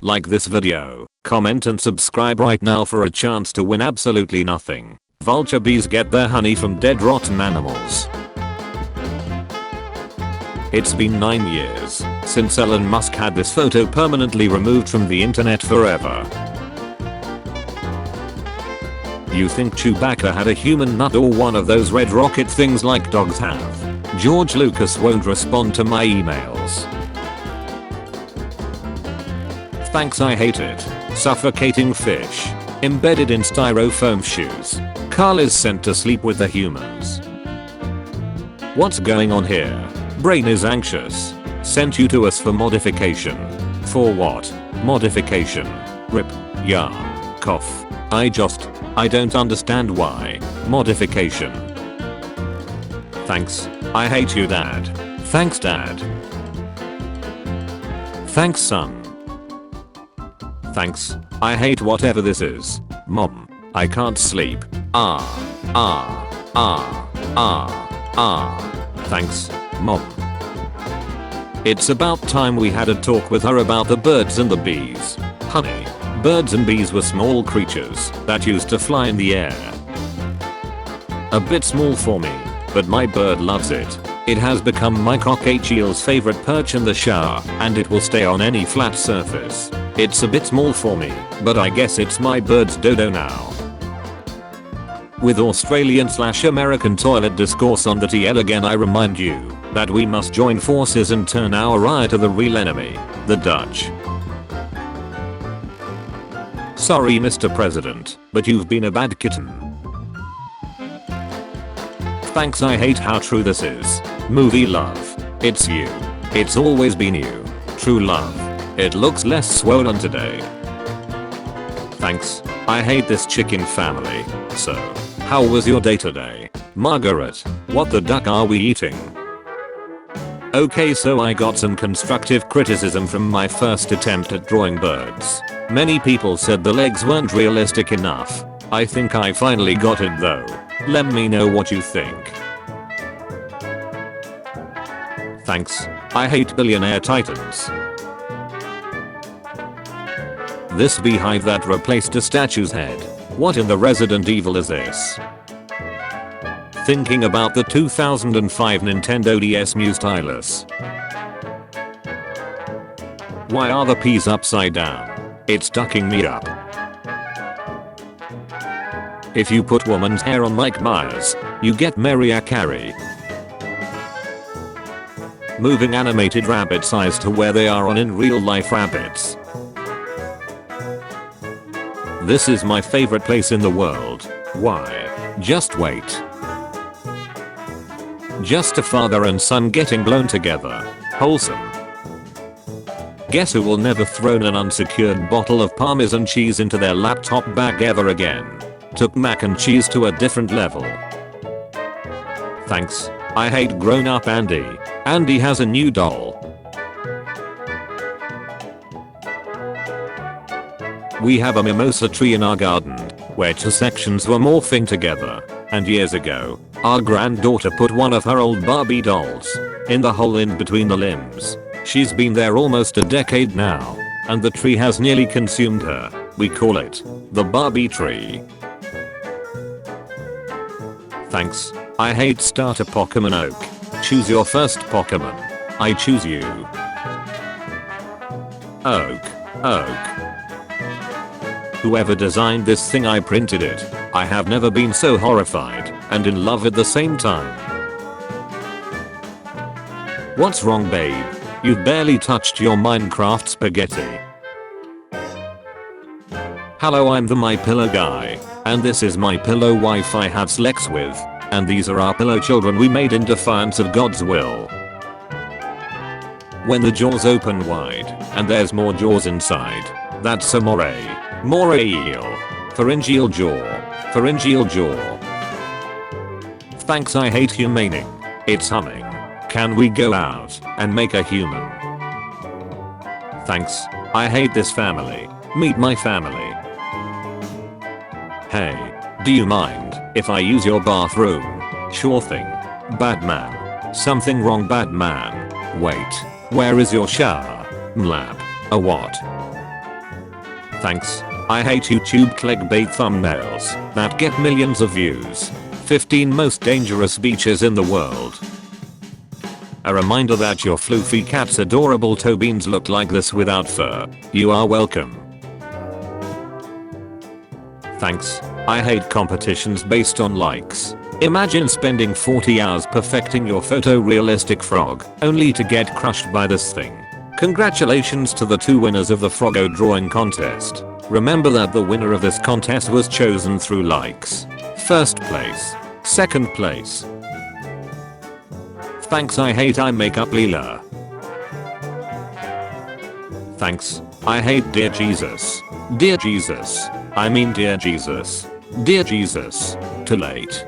Like this video, comment and subscribe right now for a chance to win absolutely nothing. Vulture bees get their honey from dead rotten animals. It's been 9 years since Elon Musk had this photo permanently removed from the internet forever. You think Chewbacca had a human nut or one of those red rocket things like dogs have? George Lucas won't respond to my emails. Thanks, I hate it. Suffocating fish. Embedded in styrofoam shoes. Carl is sent to sleep with the humans. What's going on here? Brain is anxious. Sent you to us for modification. For what? Modification. Rip. Yeah. Cough. I don't understand why. Modification. Thanks. I hate you, Dad. Thanks, Dad. Thanks, son. Thanks. I hate whatever this is. Mom. I can't sleep. Thanks, Mom. It's about time we had a talk with her about the birds and the bees. Honey. Birds and bees were small creatures that used to fly in the air. A bit small for me, but my bird loves it. It has become my cockroach eel's favorite perch in the shower, and it will stay on any flat surface. It's a bit small for me, but I guess it's my bird's dodo now. With Australian/American toilet discourse on the TL again, I remind you that we must join forces and turn our ire to the real enemy, the Dutch. Sorry, Mr. President, but you've been a bad kitten. Thanks, I hate how true this is. Movie love. It's you. It's always been you. True love. It looks less swollen today. Thanks. I hate this chicken family. So, how was your day today? Margaret, what the duck are we eating? Okay, so I got some constructive criticism from my first attempt at drawing birds. Many people said the legs weren't realistic enough. I think I finally got it though. Let me know what you think. Thanks. I hate billionaire titans. This beehive that replaced a statue's head. What in the Resident Evil is this? Thinking about the 2005 Nintendo DS Mu Stylus. Why are the peas upside down? It's ducking me up. If you put woman's hair on Mike Myers, you get Mariah Carey. Moving animated rabbits' eyes to where they are on in real life rabbits. This is my favorite place in the world. Why? Just wait. Just a father and son getting blown together. Wholesome. Guess who will never throw an unsecured bottle of Parmesan cheese into their laptop bag ever again? Took mac and cheese to a different level. Thanks. I hate grown-up Andy. Andy has a new doll. We have a mimosa tree in our garden, where two sections were morphing together, and years ago, our granddaughter put one of her old Barbie dolls in the hole in between the limbs. She's been there almost a decade now, and the tree has nearly consumed her. We call it the Barbie tree. Thanks. I hate starter Pokemon Oak. Choose your first Pokemon. I choose you. Oak. Whoever designed this thing, I printed it. I have never been so horrified and in love at the same time. What's wrong, babe? You've barely touched your Minecraft spaghetti. Hello, I'm the My Pillow guy, and this is my pillow wife I have sex with, and these are our pillow children we made in defiance of God's will. When the jaws open wide, and there's more jaws inside, that's a moray. Moray eel. Pharyngeal jaw. Pharyngeal jaw. Thanks, I hate humaning. It's humming. Can we go out and make a human? Thanks. I hate this family. Meet my family. Hey, do you mind if I use your bathroom? Sure thing. Bad man. Something wrong, bad man. Wait, where is your shower? Mlab. A what? Thanks. I hate YouTube clickbait thumbnails that get millions of views. 15 most dangerous beaches in the world. A reminder that your floofy cat's adorable toe beans look like this without fur. You are welcome. Thanks. I hate competitions based on likes. Imagine spending 40 hours perfecting your photorealistic frog, only to get crushed by this thing. Congratulations to the 2 winners of the Froggo drawing contest. Remember that the winner of this contest was chosen through likes. First place. Second place. Thanks. I hate eye makeup Leela. Thanks. I hate Dear Jesus. Dear Jesus. I mean Dear Jesus. Dear Jesus. Too late.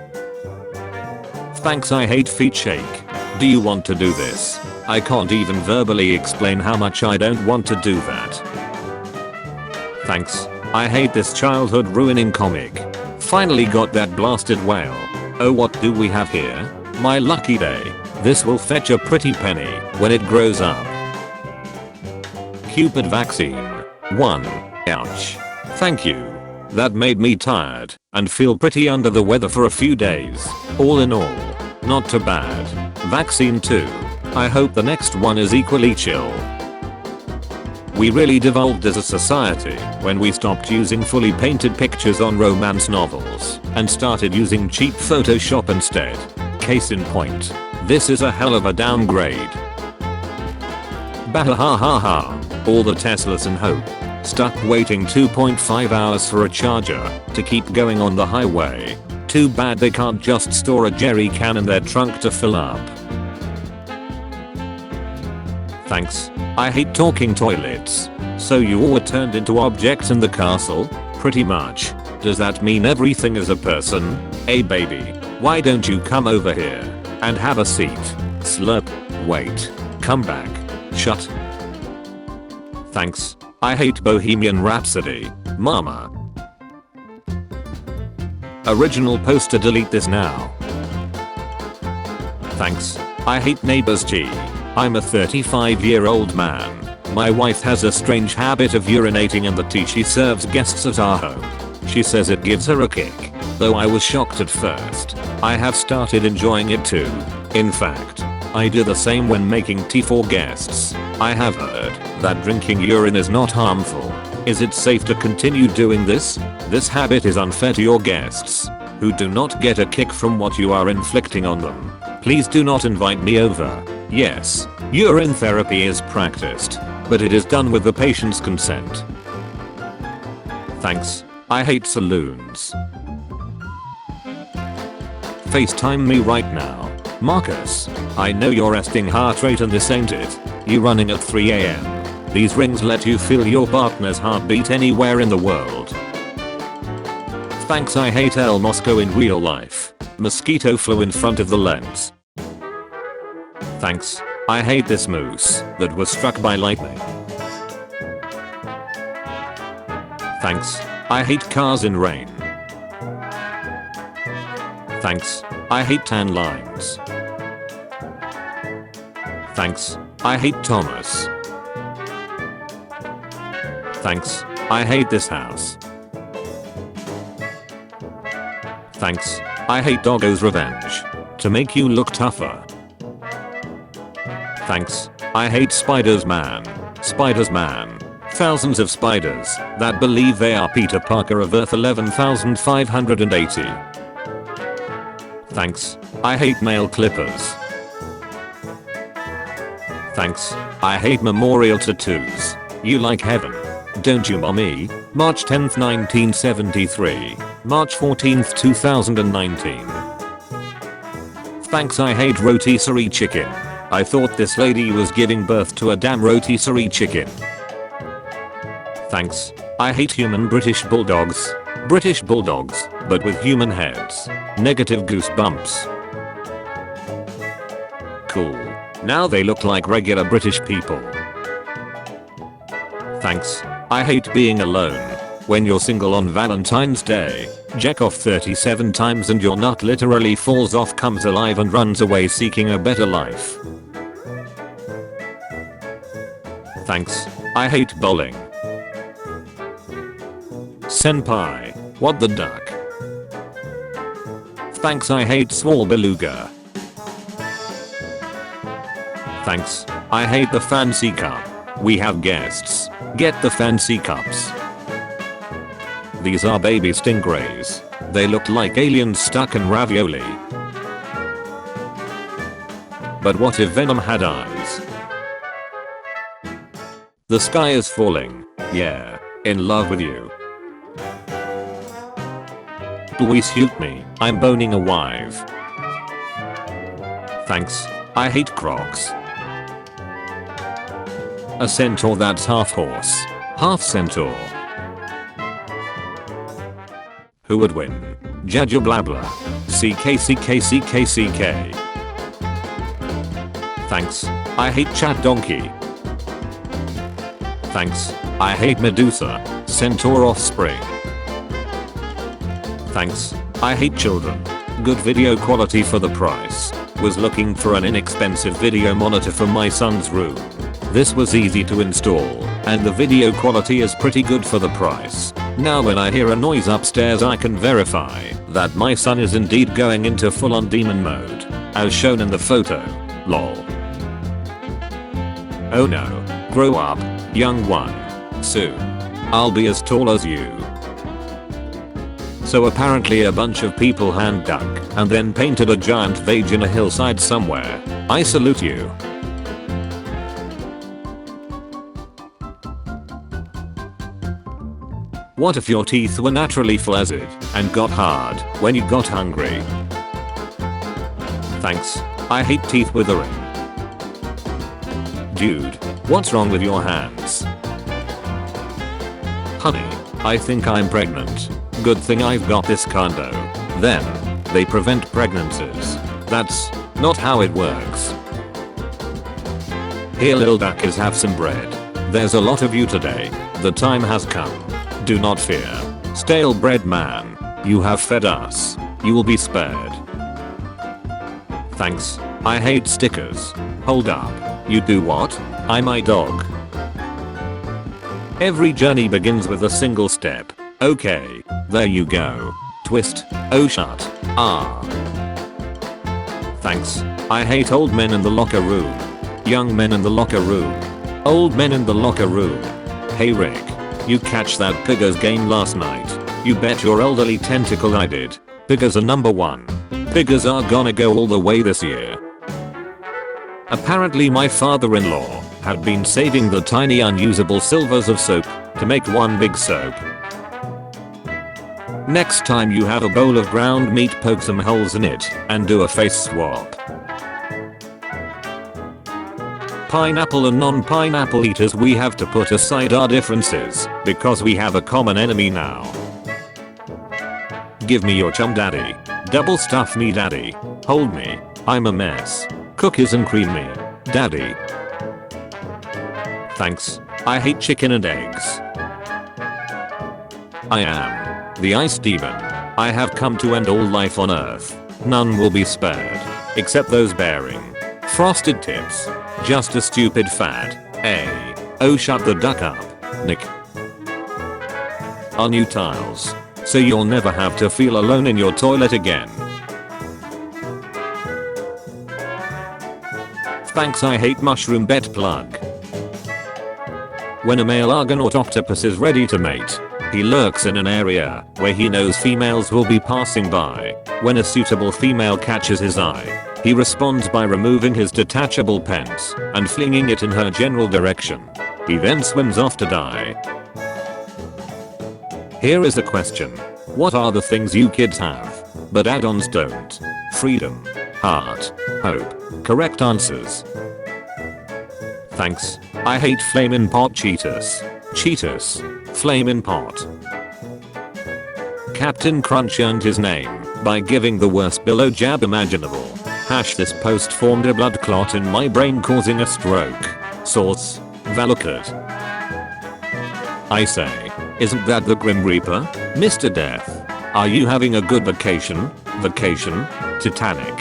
Thanks. I hate feet shake. Do you want to do this? I can't even verbally explain how much I don't want to do that. Thanks. I hate this childhood ruining comic. Finally got that blasted whale. Oh, what do we have here? My lucky day. This will fetch a pretty penny when it grows up. Cupid vaccine. 1. Ouch. Thank you. That made me tired and feel pretty under the weather for a few days. All in all, not too bad. Vaccine 2. I hope the next one is equally chill. We really devolved as a society when we stopped using fully painted pictures on romance novels and started using cheap Photoshop instead. Case in point. This is a hell of a downgrade. Bahahaha. All the Teslas and Hope stuck waiting 2.5 hours for a charger to keep going on the highway. Too bad they can't just store a jerry can in their trunk to fill up. Thanks. I hate talking toilets. So you all were turned into objects in the castle? Pretty much. Does that mean everything is a person? Hey baby, why don't you come over here and have a seat? Slurp. Wait. Come back. Shut. Thanks. I hate Bohemian Rhapsody. Mama. Original poster, delete this now. Thanks. I hate Neighbors G. I'm a 35-year-old man. My wife has a strange habit of urinating in the tea she serves guests at our home. She says it gives her a kick. Though I was shocked at first, I have started enjoying it too. In fact, I do the same when making tea for guests. I have heard that drinking urine is not harmful. Is it safe to continue doing this? This habit is unfair to your guests, who do not get a kick from what you are inflicting on them. Please do not invite me over. Yes, urine therapy is practiced, but it is done with the patient's consent. Thanks. I hate saloons. FaceTime me right now. Marcus, I know your resting heart rate and this ain't it. You running at 3 AM. These rings let you feel your partner's heartbeat anywhere in the world. Thanks. I hate El Mosco in real life. Mosquito flew in front of the lens. Thanks. I hate this moose that was struck by lightning. Thanks. I hate cars in rain. Thanks. I hate tan lines. Thanks. I hate Thomas. Thanks. I hate this house. Thanks. I hate Doggo's revenge to make you look tougher. Thanks. I hate Spiders Man. Spiders Man. Thousands of spiders that believe they are Peter Parker of Earth 11,580. Thanks. I hate nail clippers. Thanks. I hate memorial tattoos. You like heaven, don't you, mommy? March 10th, 1973. March 14th, 2019. Thanks. I hate rotisserie chicken. I thought this lady was giving birth to a damn rotisserie chicken. Thanks. I hate human British bulldogs. British bulldogs, but with human heads. Negative goosebumps. Cool. Now they look like regular British people. Thanks. I hate being alone. When you're single on Valentine's Day, jack off 37 times and your nut literally falls off, comes alive and runs away seeking a better life. Thanks. I hate bowling. Senpai, what the duck? Thanks, I hate small beluga. Thanks, I hate the fancy cup. We have guests. Get the fancy cups. These are baby stingrays. They look like aliens stuck in ravioli. But what if Venom had eyes? The sky is falling. Yeah, in love with you. Please shoot me, I'm boning a wife. Thanks, I hate Crocs. A centaur that's half horse, half centaur. Who would win? Jaja Blabla. CK. Thanks, I hate Chat Donkey. Thanks, I hate Medusa, centaur offspring. Thanks, I hate children. Good video quality for the price. Was looking for an inexpensive video monitor for my son's room. This was easy to install, and the video quality is pretty good for the price. Now when I hear a noise upstairs I can verify that my son is indeed going into full-on demon mode, as shown in the photo. Lol. Oh no, grow up, young one. Soon. I'll be as tall as you. So apparently a bunch of people hand dug and then painted a giant vase in a hillside somewhere. I salute you. What if your teeth were naturally flaccid and got hard when you got hungry? Thanks, I hate teeth withering. Dude, what's wrong with your hands? Honey, I think I'm pregnant. Good thing I've got this condo. Then, they prevent pregnancies. That's not how it works. Here little duckers, have some bread. There's a lot of you today. The time has come. Do not fear. Stale bread man. You have fed us. You will be spared. Thanks. I hate stickers. Hold up. You do what? I'm my dog. Every journey begins with a single step. Okay. There you go. Twist. Oh shut. Ah. Thanks. I hate old men in the locker room. Young men in the locker room. Old men in the locker room. Hey Rick. You catch that Piggers game last night? You bet your elderly tentacle I did. Piggers are number one. Piggers are gonna go all the way this year. Apparently my father-in-law had been saving the tiny unusable silvers of soap to make one big soap. Next time you have a bowl of ground meat, poke some holes in it and do a face swap. Pineapple and non-pineapple eaters, we have to put aside our differences because we have a common enemy now. Give me your chum daddy. Double stuff me daddy. Hold me. I'm a mess. Cookies and cream me. Daddy. Thanks. I hate chicken and eggs. I am the ice demon. I have come to end all life on earth. None will be spared. Except those bearing frosted tips. Just a stupid fad. Ay. Oh shut the duck up, Nick. Our new tiles. So you'll never have to feel alone in your toilet again. Thanks. I hate mushroom bet plug. When a male Argonaut octopus is ready to mate, he lurks in an area where he knows females will be passing by. When a suitable female catches his eye, he responds by removing his detachable pants and flinging it in her general direction. He then swims off to die. Here is a question. What are the things you kids have, but add-ons don't? Freedom, heart, hope. Correct answers. Thanks. I hate Flamin' Pot Cheetos. Cheetos. Flamin' Pot. Captain Crunch earned his name by giving the worst below jab imaginable. This post formed a blood clot in my brain causing a stroke. Source. Valakut. I say. Isn't that the Grim Reaper? Mr. Death. Are you having a good vacation? Vacation? Titanic.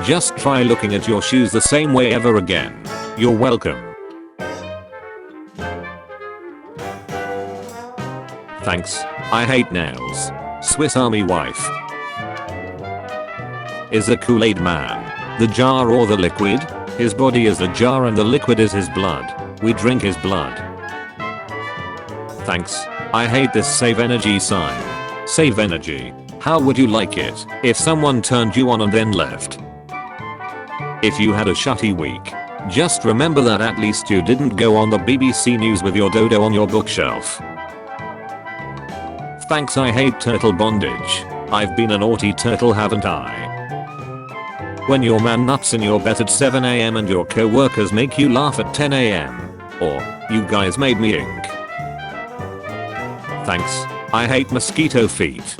Just try looking at your shoes the same way ever again. You're welcome. Thanks. I hate nails. Swiss Army wife. Is a Kool-Aid man the jar or the liquid? His body is the jar and the liquid is his blood. We drink his blood. Thanks. I hate this save energy sign. Save energy. How would you like it if someone turned you on and then left? If you had a shitty week, just remember that at least you didn't go on the BBC News with your dodo on your bookshelf. Thanks. I hate turtle bondage. I've been a naughty turtle, haven't I? When your man nuts in your bed at 7 AM and your co-workers make you laugh at 10 AM. Or, you guys made me ink. Thanks. I hate mosquito feet.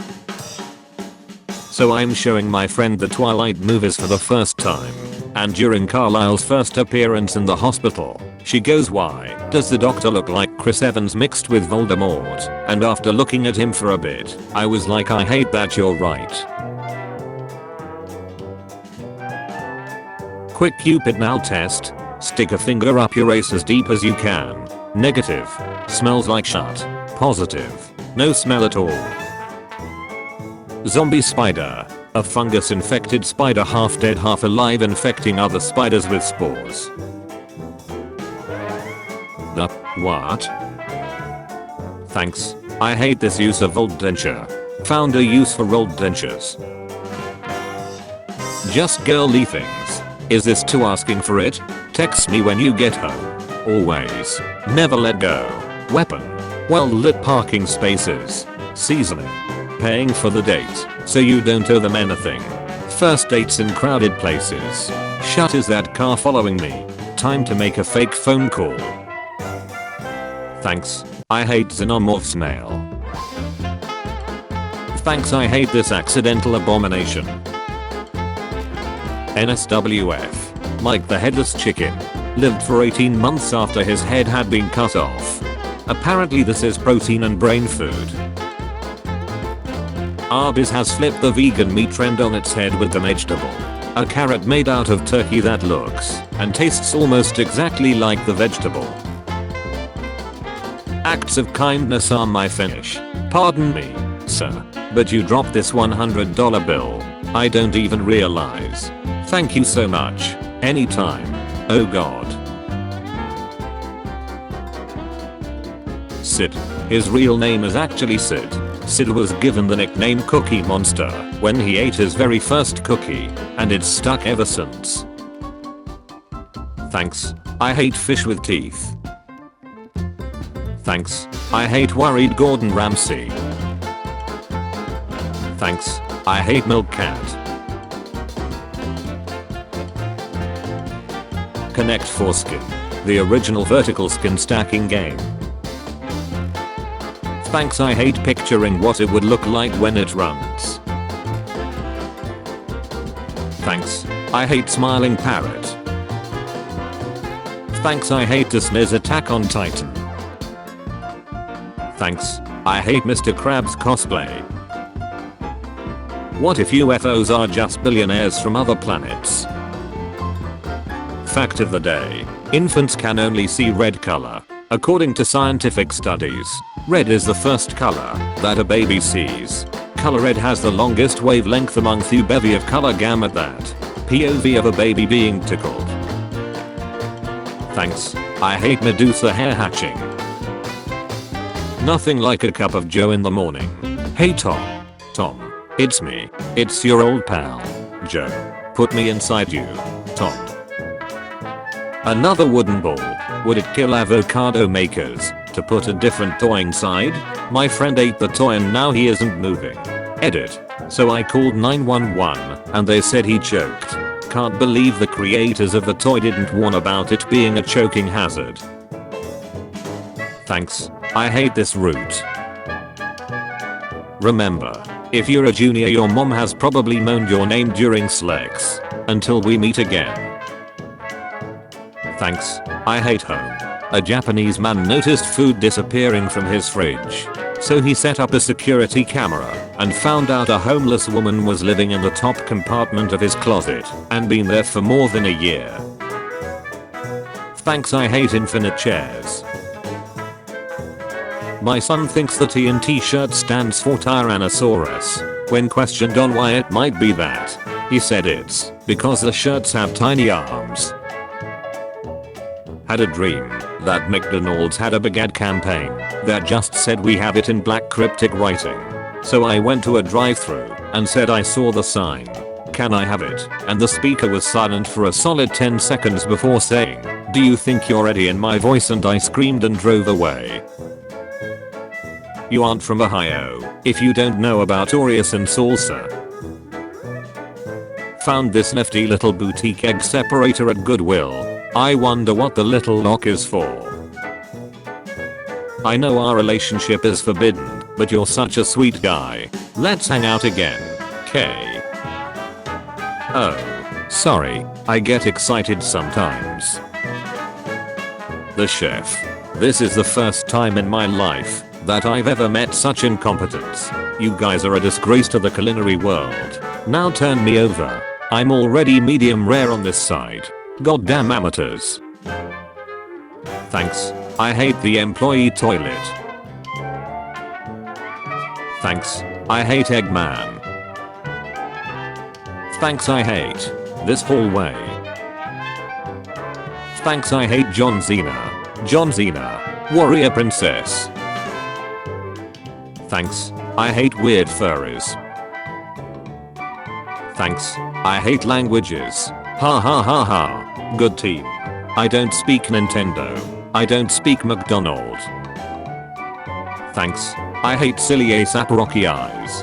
So I'm showing my friend the Twilight movies for the first time. And during Carlisle's first appearance in the hospital, she goes, "Why does the doctor look like Chris Evans mixed with Voldemort?" And after looking at him for a bit, I was like, I hate that you're right. Quick Cupid now test. Stick a finger up your ace as deep as you can. Negative. Smells like shit. Positive. No smell at all. Zombie spider. A fungus infected spider, half dead half alive, infecting other spiders with spores. The what? Thanks. I hate this use of old denture. Found a use for old dentures. Just girly things. Is this too asking for it? Text me when you get home. Always. Never let go. Weapon. Well lit parking spaces. Seasoning. Paying for the date, so you don't owe them anything. First dates in crowded places. Shut, is that car following me? Time to make a fake phone call. Thanks. I hate xenomorphs male. Thanks. I hate this accidental abomination. NSWF. Mike the headless chicken. Lived for 18 months after his head had been cut off. Apparently this is protein and brain food. Arby's has flipped the vegan meat trend on its head with the vegetable. A carrot made out of turkey that looks and tastes almost exactly like the vegetable. Acts of kindness are my finish. Pardon me, sir, but you dropped this $100 bill. I don't even realize. Thank you so much. Anytime. Oh god. Sid. His real name is actually Sid. Sid was given the nickname Cookie Monster when he ate his very first cookie, and it's stuck ever since. Thanks. I hate fish with teeth. Thanks. I hate worried Gordon Ramsay. Thanks. I hate milk cat. Connect Foreskin. The original vertical skin stacking game. Thanks. I hate picturing what it would look like when it runs. Thanks. I hate smiling parrot. Thanks. I hate Disney's Attack on Titan. Thanks. I hate Mr. Krabs cosplay. What if UFOs are just billionaires from other planets? Fact of the day. Infants can only see red color. According to scientific studies, red is the first color that a baby sees. Color red has the longest wavelength among the bevy of color gamut that POV of a baby being tickled. Thanks. I hate Medusa hair hatching. Nothing like a cup of joe in the morning. Hey Tom. Tom. It's me. It's your old pal. Joe. Put me inside you. Tom. Another wooden ball. Would it kill avocado makers to put a different toy inside? My friend ate the toy and now he isn't moving. Edit. So I called 911 and they said he choked. Can't believe the creators of the toy didn't warn about it being a choking hazard. Thanks. I hate this route. Remember, if you're a junior your mom has probably moaned your name during Slex. Until we meet again. Thanks. I hate home. A Japanese man noticed food disappearing from his fridge. So he set up a security camera and found out a homeless woman was living in the top compartment of his closet and been there for more than a year. Thanks. I hate infinite chairs. My son thinks the T in t-shirt stands for Tyrannosaurus. When questioned on why it might be that, he said it's because the shirts have tiny arms. Had a dream that McDonald's had a big ad campaign that just said we have it in black cryptic writing. So I went to a drive-thru and said I saw the sign. Can I have it? And the speaker was silent for a solid 10 seconds before saying, "Do you think you're ready?" in my voice, and I screamed and drove away. You aren't from Ohio if you don't know about Oreos and salsa. Found this nifty little boutique egg separator at Goodwill. I wonder what the little lock is for. I know our relationship is forbidden, but you're such a sweet guy. Let's hang out again. K. Oh, sorry, I get excited sometimes. The chef. This is the first time in my life that I've ever met such incompetence. You guys are a disgrace to the culinary world. Now turn me over. I'm already medium rare on this side. Goddamn amateurs. Thanks. I hate the employee toilet. Thanks. I hate Eggman. Thanks. I hate this hallway. Thanks. I hate John Cena. John Cena. Warrior Princess. Thanks. I hate weird furries. Thanks. I hate languages. Ha ha ha ha. Good team. I don't speak Nintendo. I don't speak McDonald. Thanks. I hate silly ASAP Rocky eyes.